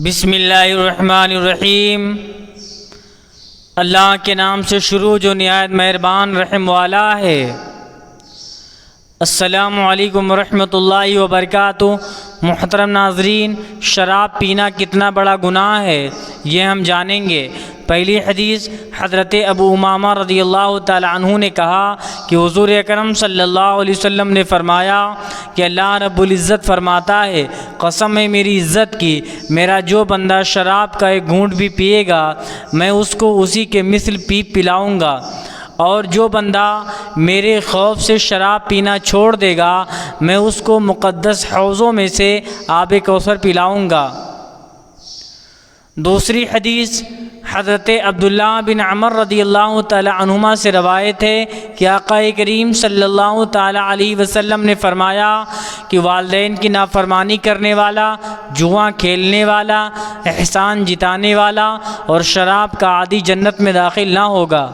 بسم اللہ الرحمن الرحیم۔ اللہ کے نام سے شروع جو نہایت مہربان رحم والا ہے۔ السلام علیکم ورحمۃ اللہ وبرکاتہ۔ محترم ناظرین، شراب پینا کتنا بڑا گناہ ہے یہ ہم جانیں گے۔ پہلی حدیث حضرت ابو امامہ رضی اللہ تعالی عنہ نے کہا کہ حضور اکرم صلی اللہ علیہ وسلم نے فرمایا کہ اللہ رب العزت فرماتا ہے، قسم ہے میری عزت کی، میرا جو بندہ شراب کا ایک گھونٹ بھی پیے گا میں اس کو اسی کے مثل پلاؤں گا، اور جو بندہ میرے خوف سے شراب پینا چھوڑ دے گا میں اس کو مقدس حوضوں میں سے آب کوثر پلاؤں گا۔ دوسری حدیث حضرت عبداللہ بن عمر رضی اللہ تعالی عنہما سے روایت ہے کہ آقا کریم صلی اللہ تعالی علیہ وسلم نے فرمایا کہ والدین کی نافرمانی کرنے والا، جوا کھیلنے والا، احسان جتانے والا اور شراب کا عادی جنت میں داخل نہ ہوگا۔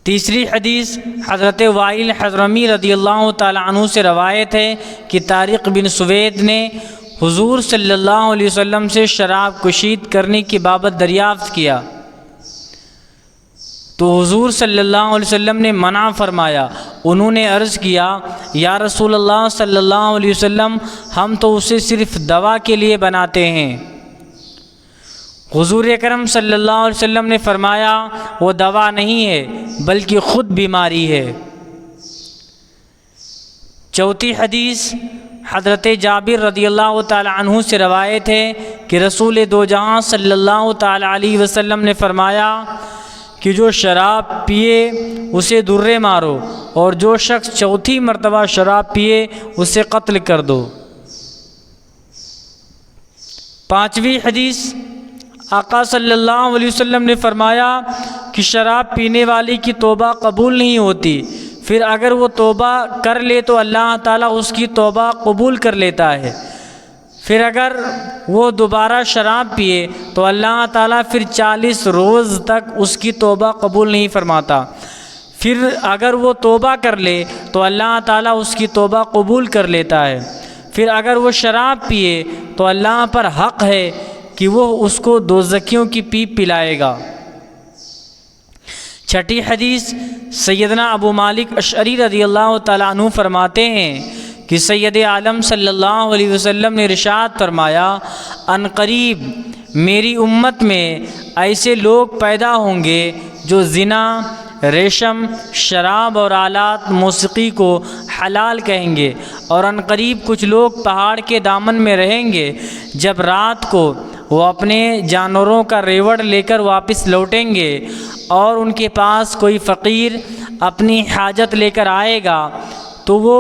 تیسری حدیث حضرت وائل حضرمی رضی اللہ تعالی عنہ سے روایت ہے کہ طارق بن سوید نے حضور صلی اللہ علیہ وسلم سے شراب کشید کرنے کی بابت دریافت کیا تو حضور صلی اللہ علیہ وسلم نے منع فرمایا۔ انہوں نے عرض کیا، یا رسول اللہ صلی اللہ علیہ وسلم، ہم تو اسے صرف دوا کے لیے بناتے ہیں۔ حضور اکرم صلی اللہ علیہ وسلم نے فرمایا، وہ دوا نہیں ہے بلکہ خود بیماری ہے۔ چوتھی حدیث حضرت جابر رضی اللہ تعالی عنہ سے روایت ہے کہ رسول دو جہاں صلی اللہ تعالی علیہ وسلم نے فرمایا کہ جو شراب پیے اسے درے مارو، اور جو شخص چوتھی مرتبہ شراب پیے اسے قتل کر دو۔ پانچویں حدیث آقا صلی اللہ علیہ وسلم نے فرمایا کہ شراب پینے والے کی توبہ قبول نہیں ہوتی، پھر اگر وہ توبہ کر لے تو اللہ تعالیٰ اس کی توبہ قبول کر لیتا ہے، پھر اگر وہ دوبارہ شراب پیے تو اللہ تعالیٰ پھر 40 روز تک اس کی توبہ قبول نہیں فرماتا، پھر اگر وہ توبہ کر لے تو اللہ تعالیٰ اس کی توبہ قبول کر لیتا ہے، پھر اگر وہ شراب پیے تو اللہ پر حق ہے کہ وہ اس کو دوزخیوں کی پیپ پلائے گا۔ چھٹی حدیث سیدنا ابو مالک اشعری رضی اللہ تعالیٰ عنہ فرماتے ہیں کہ سید عالم صلی اللہ علیہ وسلم نے ارشاد فرمایا، ان قریب میری امت میں ایسے لوگ پیدا ہوں گے جو زنا، ریشم، شراب اور آلات موسیقی کو حلال کہیں گے، اور ان قریب کچھ لوگ پہاڑ کے دامن میں رہیں گے، جب رات کو وہ اپنے جانوروں کا ریوڑ لے کر واپس لوٹیں گے اور ان کے پاس کوئی فقیر اپنی حاجت لے کر آئے گا تو وہ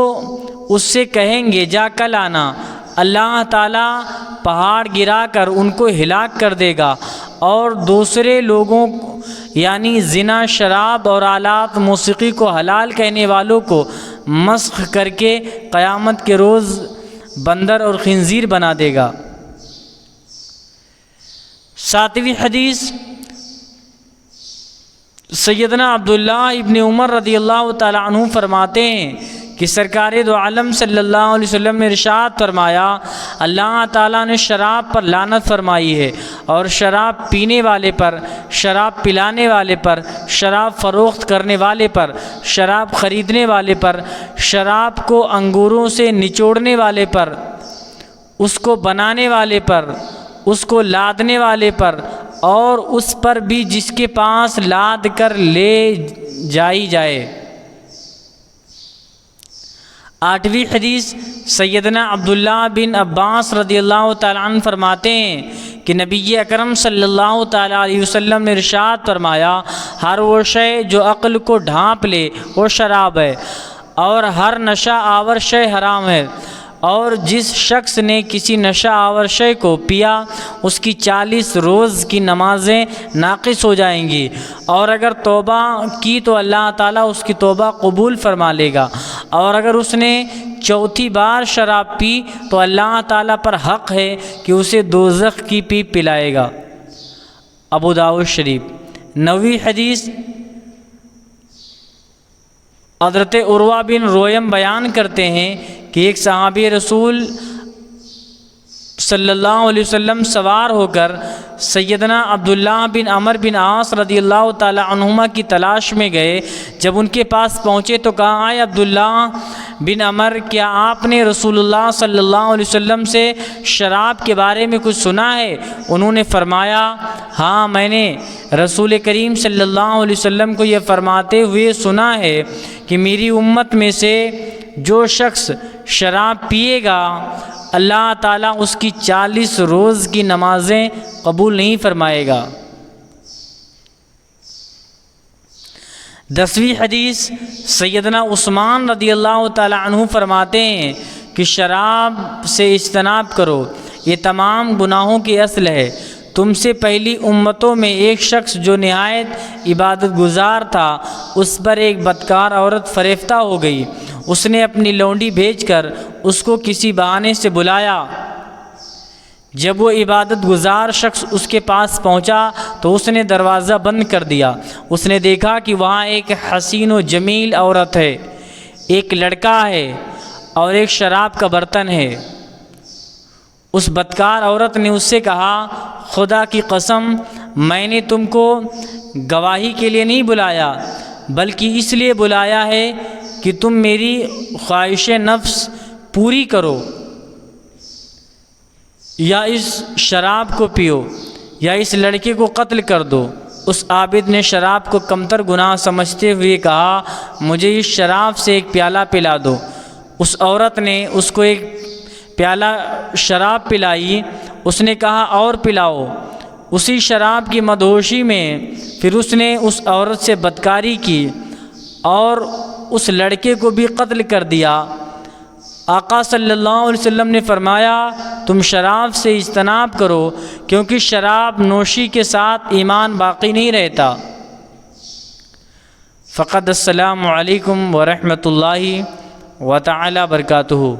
اس سے کہیں گے جا کل آنا، اللہ تعالیٰ پہاڑ گرا کر ان کو ہلاک کر دے گا، اور دوسرے لوگوں یعنی زنا، شراب اور آلات موسیقی کو حلال کہنے والوں کو مسخ کر کے قیامت کے روز بندر اور خنزیر بنا دے گا۔ ساتویں حدیث سیدنا عبداللہ ابن عمر رضی اللہ تعالی عنہ فرماتے ہیں کہ سرکار دو عالم صلی اللہ علیہ وسلم نے ارشاد فرمایا، اللہ تعالیٰ نے شراب پر لعنت فرمائی ہے، اور شراب پینے والے پر، شراب پلانے والے پر، شراب فروخت کرنے والے پر، شراب خریدنے والے پر، شراب کو انگوروں سے نچوڑنے والے پر، اس کو بنانے والے پر، اس کو لادنے والے پر، اور اس پر بھی جس کے پاس لاد کر لے جائی جائے۔ آٹھویں حدیث سیدنا عبداللہ بن عباس رضی اللہ تعالیٰ عنہ فرماتے ہیں کہ نبی اکرم صلی اللہ تعالیٰ علیہ وسلم نے ارشاد فرمایا، ہر وہ شے جو عقل کو ڈھانپ لے وہ شراب ہے، اور ہر نشہ آور شے حرام ہے، اور جس شخص نے کسی نشہ آور شے کو پیا اس کی 40 روز کی نمازیں ناقص ہو جائیں گی، اور اگر توبہ کی تو اللہ تعالیٰ اس کی توبہ قبول فرما لے گا، اور اگر اس نے چوتھی بار شراب پی تو اللہ تعالیٰ پر حق ہے کہ اسے دوزخ کی پیپ پلائے گا۔ ابو داؤد شریف۔ نویں حدیث حضرت عروہ بن رویم بیان کرتے ہیں کہ ایک صحابی رسول صلی اللہ علیہ وسلم سوار ہو کر سیدنا عبداللہ بن عمر بن عاص رضی اللہ تعالی عنہما کی تلاش میں گئے۔ جب ان کے پاس پہنچے تو کہا، اے عبداللہ بن عمر، کیا آپ نے رسول اللہ صلی اللہ علیہ وسلم سے شراب کے بارے میں کچھ سنا ہے؟ انہوں نے فرمایا، ہاں، میں نے رسول کریم صلی اللہ علیہ وسلم کو یہ فرماتے ہوئے سنا ہے کہ میری امت میں سے جو شخص شراب پیے گا اللہ تعالیٰ اس کی 40 روز کی نمازیں قبول نہیں فرمائے گا۔ 10ویں حدیث سیدنا عثمان رضی اللہ تعالیٰ عنہ فرماتے ہیں کہ شراب سے اجتناب کرو، یہ تمام گناہوں کی اصل ہے۔ تم سے پہلی امتوں میں ایک شخص جو نہایت عبادت گزار تھا، اس پر ایک بدکار عورت فریفتہ ہو گئی۔ اس نے اپنی لونڈی بھیج کر اس کو کسی بہانے سے بلایا۔ جب وہ عبادت گزار شخص اس کے پاس پہنچا تو اس نے دروازہ بند کر دیا۔ اس نے دیکھا کہ وہاں ایک حسین و جمیل عورت ہے، ایک لڑکا ہے اور ایک شراب کا برتن ہے۔ اس بدکار عورت نے اس سے کہا، خدا کی قسم، میں نے تم کو گواہی کے لیے نہیں بلایا، بلکہ اس لیے بلایا ہے کہ تم میری خواہش نفس پوری کرو، یا اس شراب کو پیو یا اس لڑکے کو قتل کر دو۔ اس عابد نے شراب کو کمتر گناہ سمجھتے ہوئے کہا، مجھے اس شراب سے ایک پیالہ پلا دو۔ اس عورت نے اس کو ایک پیالہ شراب پلائی۔ اس نے کہا، اور پلاؤ۔ اسی شراب کی مدہوشی میں پھر اس نے اس عورت سے بدکاری کی اور اس لڑکے کو بھی قتل کر دیا۔ آقا صلی اللہ علیہ وسلم نے فرمایا، تم شراب سے اجتناب کرو، کیونکہ شراب نوشی کے ساتھ ایمان باقی نہیں رہتا۔ فقط السلام علیکم ورحمۃ اللہ وتعالی وبرکاتہ۔